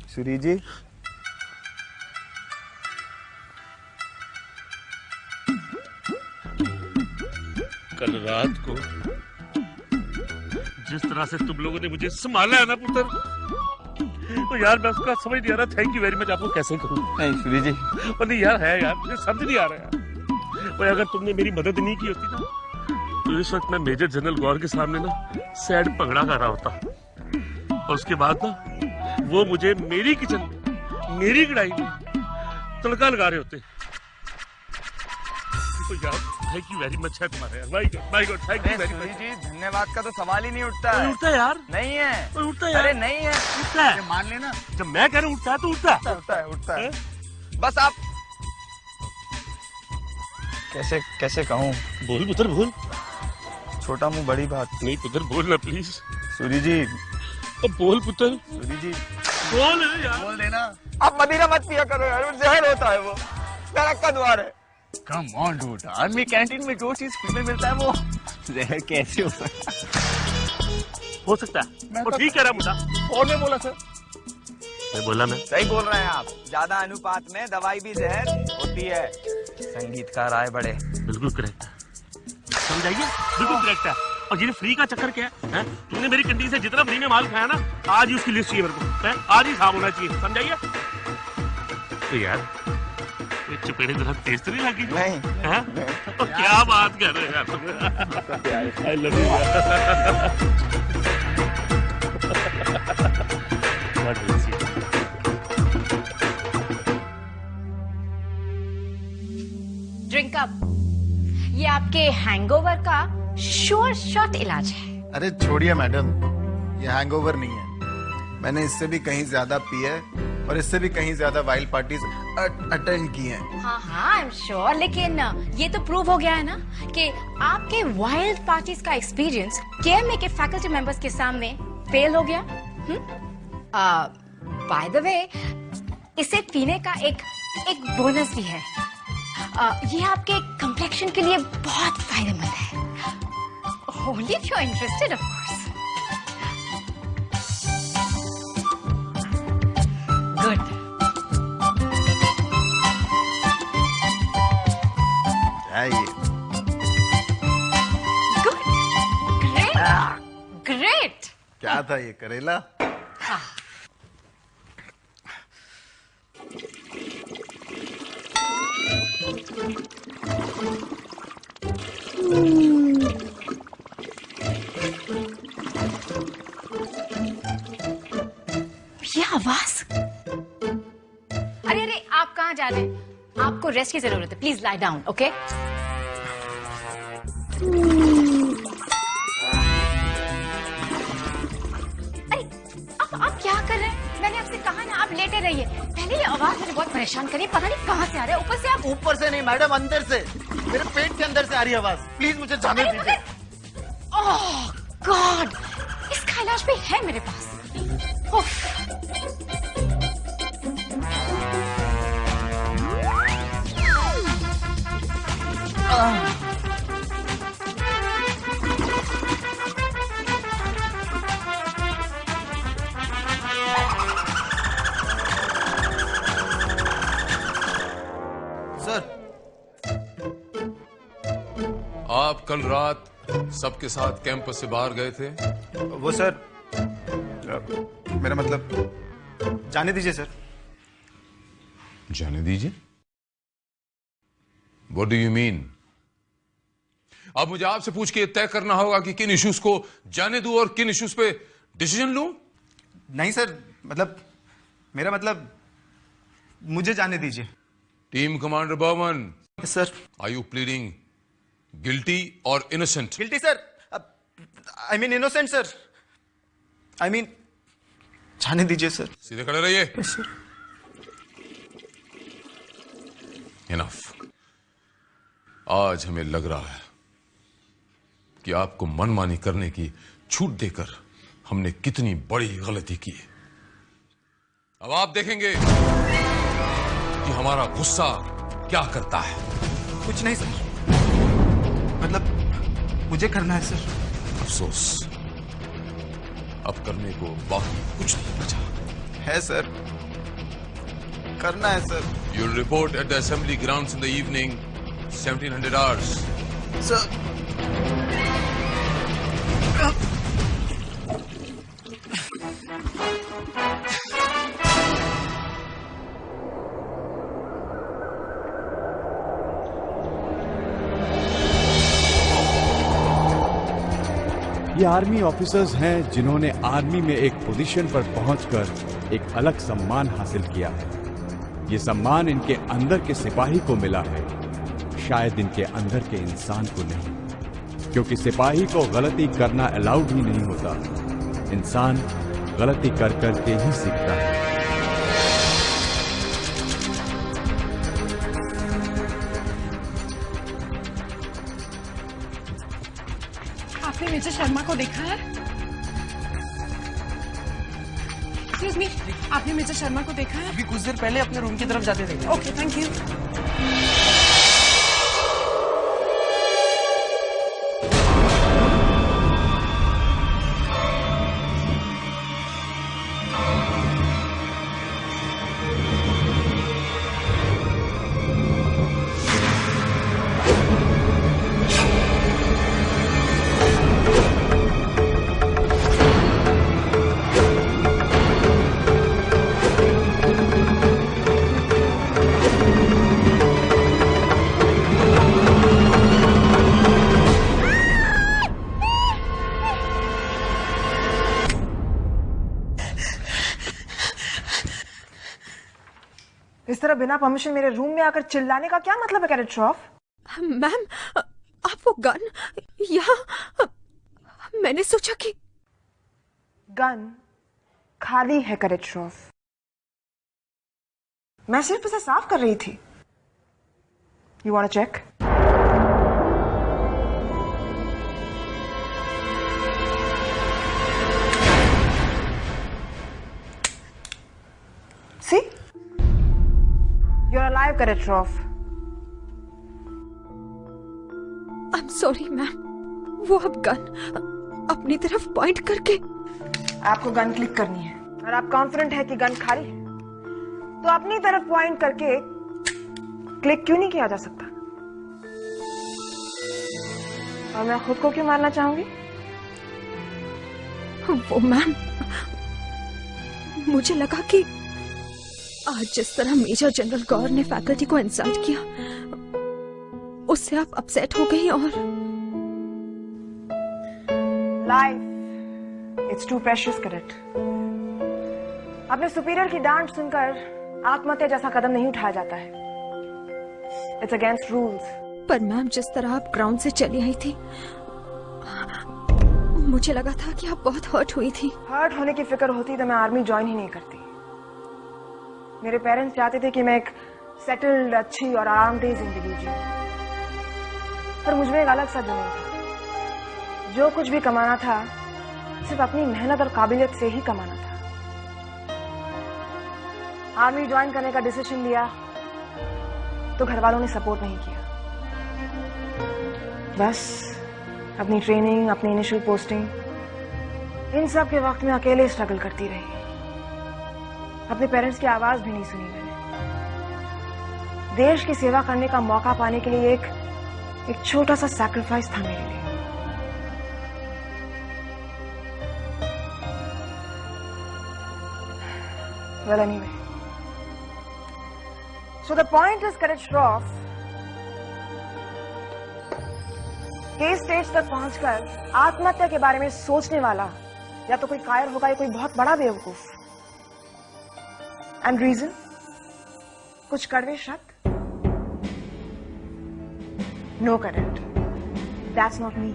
सूरी जी, कल रात को जिस तरह से तुम लोगों ने मुझे संभाला है ना पुत्र, तो यार मैं उसका समझ नहीं आ रहा। थैंक यू वेरी मच आपको कैसे करूं। नहीं सूरी जी, नहीं यार है यार, मुझे समझ नहीं आ रहा यार। और अगर तुमने मेरी मदद नहीं की होती ना, तो इस वक्त मैं मेजर जनरल गौर के सामने ना सैड पगड़ा कर रहा होता। और उसके बाद ना वो मुझे मेरी किचन में, मेरी कढ़ाई में तड़का लगा रहे होते। तो यार थैंक यू वेरी मच है तुम्हारे यार। My god thank you very much ji. धन्यवाद का तो सवाल ही नहीं उठता है। उठता है यार, नहीं है, उठता है यार। अरे नहीं है, उठता है, मान लेना। जब मैं कह रहा हूँ उठता है तो उठता है। उठता है, उठता है। बस आप कैसे कैसे कहूँ। बोल पुत्र बोल। छोटा मुंह बड़ी बात। नहीं पुत्र बोल ना प्लीज। सूरी जी, अब बोल पुत्र। सूरी जी बोल यार, बोल देना। आप मदीरा मत पिया करो यार, वो जहर होता है, वो नरक का द्वार है। Come on dude, army canteen में जो चीज फ्री में मिलता है वो जहर कैसे हो सकता है? हो सकता है। वो ठीक कह रहा मुझे। और मैं बोला सर, मैं बोला मैं सही बोल रहे हैं आप। ज्यादा अनुपात में दवाई भी जहर होती है। संगीतकार आए बड़े। बिल्कुल करेक्ट है, समझाइए बिल्कुल करेक्ट है। और ये फ्री का चक्कर क्या है? तुमने मेरी कंडी से जितना फ्री में माल खाया ना, आज ही उसकी लिस्ट चाहिए मेरे को। आज ही साफ होना चाहिए, समझाइए। तो यार ये चपेड़े जरा तेज तो नहीं लगी? नहीं है? तो क्या बात कर रहे हैं यार। I love you. Drink up. ये आपके हैंगओवर का श्योर शॉट इलाज है। अरे छोड़िए मैडम, ये हैंगओवर नहीं है। मैंने इससे भी कहीं ज्यादा पी है और इससे भी कहीं ज्यादा वाइल्ड पार्टीज अटेंड की हैं। हाँ हाँ आई एम श्योर, लेकिन ये तो प्रूव हो गया है ना कि आपके वाइल्ड पार्टीज का एक्सपीरियंस केएमए के फैकल्टी मेंबर्स के सामने फेल हो गया। बाय द वे, इसे पीने का एक बोनस भी है। ये आपके कम्प्लेक्शन के लिए बहुत फायदेमंद है। Only if you're interested, of course. Good. चाहिए। Good. Great. Great. क्या था ये, करेला? ये आवाज। अरे अरे आप कहाँ जा रहे हैं? आपको रेस्ट की जरूरत है, प्लीज लाई डाउन, ओके? अरे आप क्या कर रहे हैं? मैंने आपसे कहा ना आप लेटे रहिए। पहले ये आवाज मुझे बहुत परेशान करी, पता नहीं कहाँ से आ रहा है। ऊपर से आप। ऊपर से नहीं मैडम, अंदर से, मेरे पेट के अंदर से आ रही है आवाज। प्लीज मुझे जाने दीजिए। ओह गॉड, इसका इलाज भी है मेरे पास। सर, आप कल रात सबके साथ कैंपस से बाहर गए थे? वो सर, मेरा मतलब जाने दीजिए सर। जाने दीजिए? What do you mean? अब मुझे आपसे पूछ के तय करना होगा कि किन इश्यूज को जाने दूं और किन इश्यूज पे डिसीजन लूं? नहीं सर, मतलब मेरा मतलब मुझे जाने दीजिए। Team commander Barman, sir. Are you pleading guilty और innocent? Guilty sir, I mean innocent sir, I mean जाने दीजिए सर। सीधे खड़े रहिए। सर। इनफ। आज हमें लग रहा है कि आपको मनमानी करने की छूट देकर हमने कितनी बड़ी गलती की। अब आप देखेंगे कि हमारा गुस्सा क्या करता है। कुछ नहीं सर, मतलब मुझे करना है सर। अफसोस, अब करने को बाकी कुछ नहीं बचा है सर। करना है sir. You'll report at the assembly grounds in the evening, 1700 hours. Sir ये आर्मी ऑफिसर्स हैं जिन्होंने आर्मी में एक पोजीशन पर पहुंचकर एक अलग सम्मान हासिल किया है। ये सम्मान इनके अंदर के सिपाही को मिला है, शायद इनके अंदर के इंसान को नहीं, क्योंकि सिपाही को गलती करना अलाउड ही नहीं होता। इंसान गलती कर करके ही सीखता है। आपने मेजर शर्मा को देखा है? एक्सक्यूज मी, आपने मेजर शर्मा को देखा है? अभी कुछ देर पहले अपने रूम की तरफ जाते थे। Okay, thank you. इस तरह बिना परमिशन मेरे रूम में आकर चिल्लाने का क्या मतलब है कैडेट श्रॉफ? मैम, आप वो गन यहाँ, मैंने सोचा कि गन खाली है कैडेट श्रॉफ। मैं सिर्फ उसे साफ कर रही थी। You want to check? See? You're alive, Cadet Shroff. I'm sorry, ma'am. वो अब गन अपनी तरफ पॉइंट करके। आपको गन क्लिक करनी है और आप कॉन्फिडेंट है कि गन खाली है, तो अपनी तरफ पॉइंट करके क्लिक क्यों नहीं किया जा सकता? और मैं खुद को क्यों मारना चाहूंगी? वो मैम, मुझे लगा कि आज जिस तरह मेजर जनरल गौर ने फैकल्टी को इंसल्ट किया, उससे आप अपसेट हो गई और life it's too precious cadet. अपने सुपीरियर की डांट सुनकर आत्महत्या जैसा कदम नहीं उठाया जाता है। It's against rules. पर मैम, जिस तरह आप ग्राउंड से चली आई थी, मुझे लगा था कि आप बहुत हर्ट हुई थी। हर्ट होने की फिक्र होती तो मैं आर्मी ज्वाइन ही नहीं करती। मेरे पेरेंट्स चाहते थे कि मैं एक सेटल्ड, अच्छी और आरामदेह जिंदगी जीऊं, पर मुझमें एक अलग सा जुनून था। जो कुछ भी कमाना था सिर्फ अपनी मेहनत और काबिलियत से ही कमाना था। आर्मी ज्वाइन करने का डिसीजन लिया तो घर वालों ने सपोर्ट नहीं किया। बस अपनी ट्रेनिंग, अपनी इनिशियल पोस्टिंग, इन सब के वक्त में अकेले स्ट्रगल करती रही। अपने पेरेंट्स की आवाज भी नहीं सुनी मैंने। देश की सेवा करने का मौका पाने के लिए एक छोटा सा सैक्रिफाइस था मेरे लिए। Well, anyway. So the point is, Cadet Shroff, case stage तक पहुंचकर आत्महत्या के बारे में सोचने वाला या तो कोई कायर होगा या कोई बहुत बड़ा बेवकूफ। And reason? कुछ कड़वे शक? No cadet, that's not me.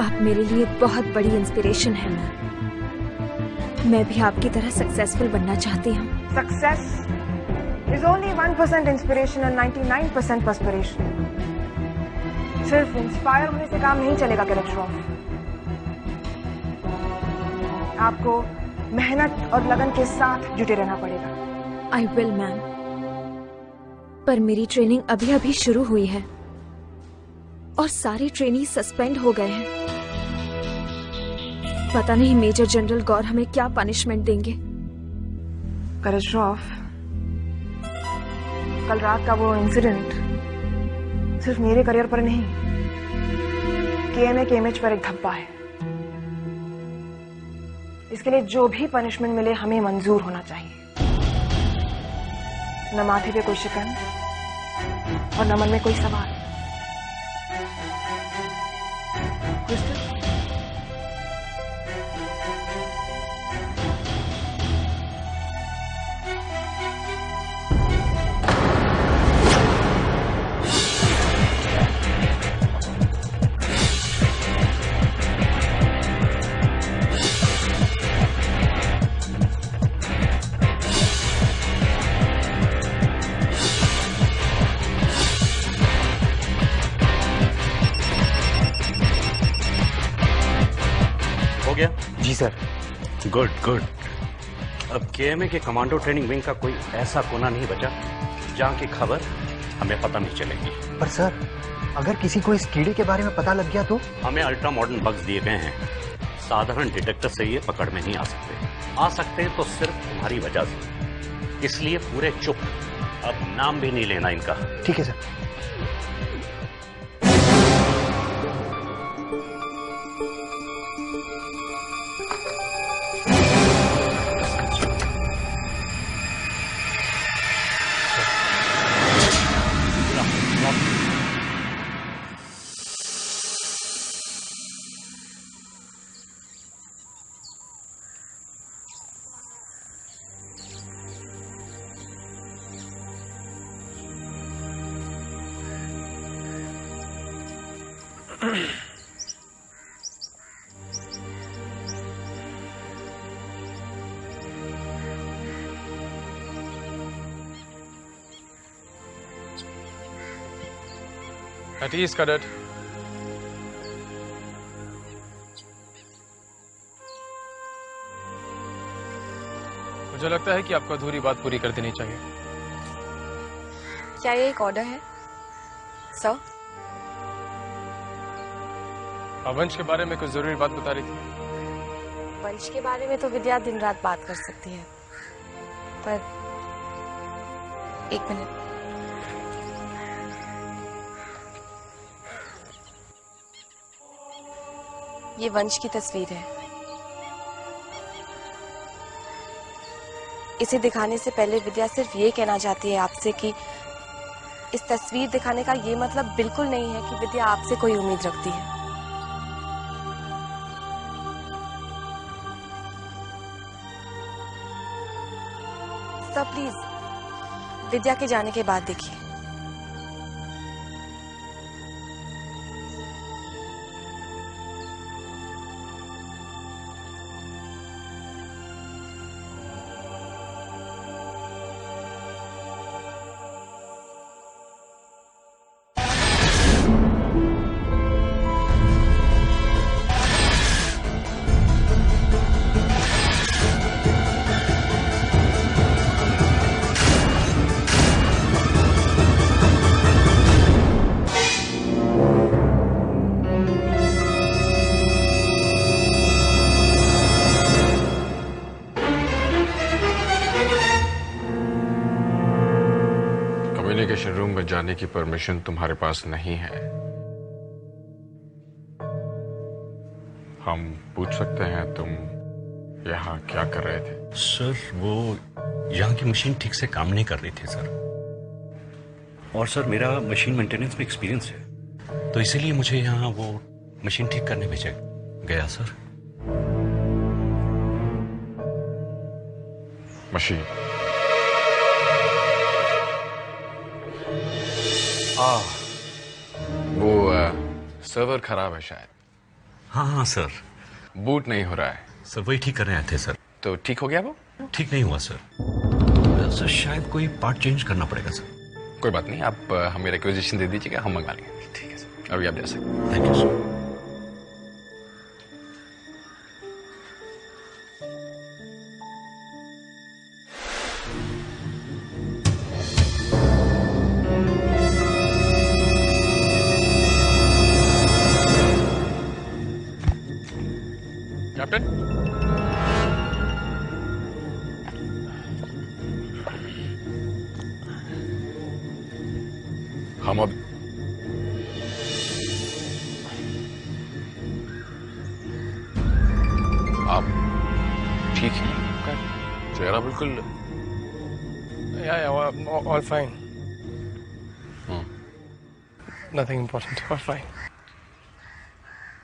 आप मेरे लिए बहुत बड़ी इंस्पिरेशन है मैम। मैं भी आपकी तरह सक्सेसफुल बनना चाहती हूँ। Success is only 1% inspiration and 99% perspiration. सिर्फ इंस्पायर होने से काम नहीं चलेगा कैडेट श्रॉफ। आपको मेहनत और लगन के साथ जुटे रहना पड़ेगा। आई विल मैम, पर मेरी ट्रेनिंग अभी अभी शुरू हुई है और सारे ट्रेनी सस्पेंड हो गए हैं। पता नहीं मेजर जनरल गौर हमें क्या पनिशमेंट देंगे। करेज श्रॉफ, कल रात का वो इंसिडेंट सिर्फ मेरे करियर पर नहीं, KMA के इमेज पर एक धब्बा है। इसके लिए जो भी पनिशमेंट मिले हमें मंजूर होना चाहिए। न माथे पे कोई शिकन और न मन में कोई सवाल। हो गया? जी सर। Good good. अब KMA के कमांडो ट्रेनिंग विंग का कोई ऐसा कोना नहीं बचा जहाँ की खबर हमें पता नहीं चलेगी। पर सर, अगर किसी को इस कीड़े के बारे में पता लग गया तो? हमें अल्ट्रा मॉडर्न बग्स दिए गए हैं, साधारण डिटेक्टर से ये पकड़ में नहीं आ सकते। आ सकते हैं तो सिर्फ तुम्हारी वजह से, इसलिए पूरे चुप। अब नाम भी नहीं लेना इनका। ठीक है सर। At ease, cadet. मुझे लगता है कि आपको अधूरी बात पूरी कर देनी चाहिए। क्या ये एक ऑर्डर है सर? आप वंश के बारे में कुछ जरूरी बात बता रही थी। वंश के बारे में तो विद्या दिन रात बात कर सकती है, पर एक मिनट। ये वंश की तस्वीर है। इसे दिखाने से पहले विद्या सिर्फ ये कहना चाहती है आपसे कि इस तस्वीर दिखाने का ये मतलब बिल्कुल नहीं है कि विद्या आपसे कोई उम्मीद रखती है। सर प्लीज विद्या के जाने के बाद देखिए। कम्युनिकेशन रूम में जाने की परमिशन तुम्हारे पास नहीं है। हम पूछ सकते हैं तुम यहाँ क्या कर रहे थे? सर वो यहाँ की मशीन ठीक से काम नहीं कर रही थी सर। और सर मेरा मशीन मेंटेनेंस में एक्सपीरियंस है, तो इसीलिए मुझे यहाँ वो मशीन ठीक करने भेजा गया सर। मशीन? वो सर्वर खराब है शायद। हाँ हाँ सर। बूट नहीं हो रहा है सर, वही ठीक करने आए थे सर। तो ठीक हो गया वो? ठीक नहीं हुआ सर। सर शायद कोई पार्ट चेंज करना पड़ेगा सर। कोई बात नहीं, आप हमें रिक्वेजिशन दे दीजिएगा, हम मंगा लेंगे। ठीक है सर, अभी आप जा सकते हैं। Thank you sir. ठीक है? चेहरा बिल्कुल all fine, nothing important, all fine.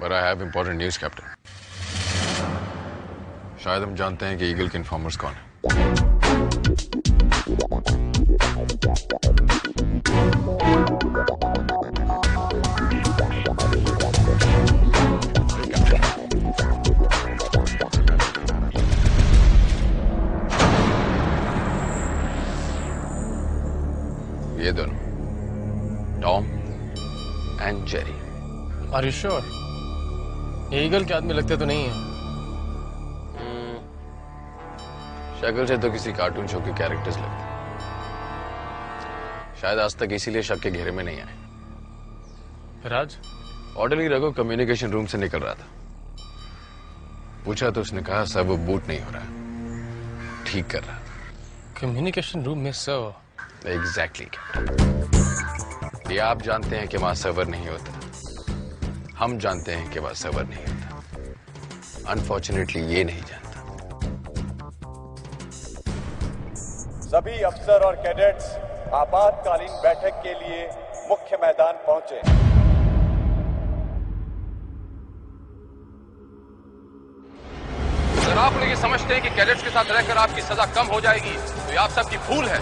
But I have important news, Captain. शायद हम जानते हैं कि ईगल के इन्फॉर्मर्स कौन है। ये दोनों, Tom and Jerry. Are you sure? Eagle के आदमी लगते तो नहीं है। शक्ल से तो किसी कार्टून शो के कैरेक्टर्स लगते, शायद आज तक इसीलिए शक के घेरे में नहीं आए। राज, ऑर्डरली रघु कम्युनिकेशन रूम से निकल रहा था, पूछा तो उसने कहा सर वो बूट नहीं हो रहा है, ठीक कर रहा था। कम्युनिकेशन रूम में सर्वर? एग्जैक्टली। ये आप जानते हैं कि वहां सर्वर नहीं होता, हम जानते हैं कि वहां सर्वर नहीं होता, अनफॉर्चुनेटली ये नहीं जानता। सभी अफसर और कैडेट्स आपातकालीन बैठक के लिए मुख्य मैदान पहुंचे। अगर आप लोग ये समझते हैं कि कैडेट्स के साथ रहकर आपकी सजा कम हो जाएगी तो ये आप सबकी भूल है।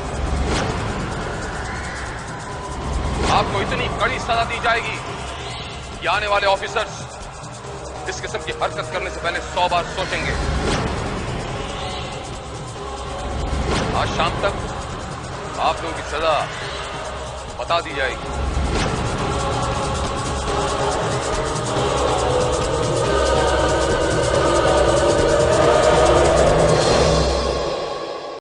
आपको इतनी कड़ी सजा दी जाएगी कि आने वाले ऑफिसर्स इस किस्म की हरकत करने से पहले 100 बार सोचेंगे। आज शाम तक आप लोगों की सजा बता दी जाएगी।